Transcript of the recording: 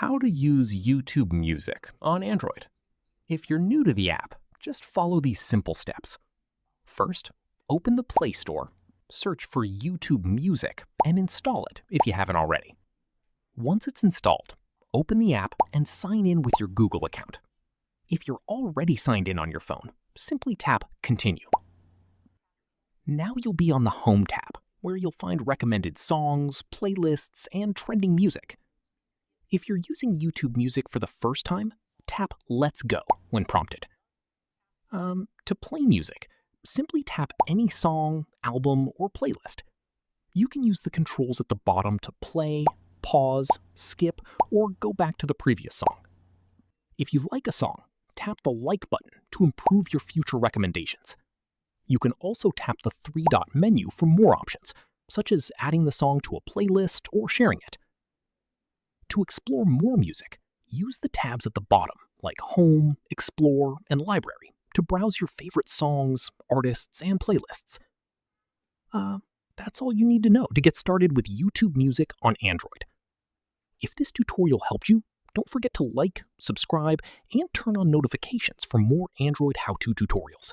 How to use YouTube Music on Android. If you're new to the app, just follow these simple steps. First, open the Play Store, search for YouTube Music, and install it if you haven't already. Once it's installed, open the app and sign in with your Google account. If you're already signed in on your phone, simply tap Continue. Now you'll be on the Home tab, where you'll find recommended songs, playlists, and trending music. If you're using YouTube Music for the first time, tap Let's Go when prompted. To play music, simply tap any song, album, or playlist. You can use the controls at the bottom to play, pause, skip, or go back to the previous song. If you like a song, tap the Like button to improve your future recommendations. You can also tap the three-dot menu for more options, such as adding the song to a playlist or sharing it. To explore more music, use the tabs at the bottom, like Home, Explore, and Library, to browse your favorite songs, artists, and playlists. That's all you need to know to get started with YouTube Music on Android. If this tutorial helped you, don't forget to like, subscribe, and turn on notifications for more Android how-to tutorials.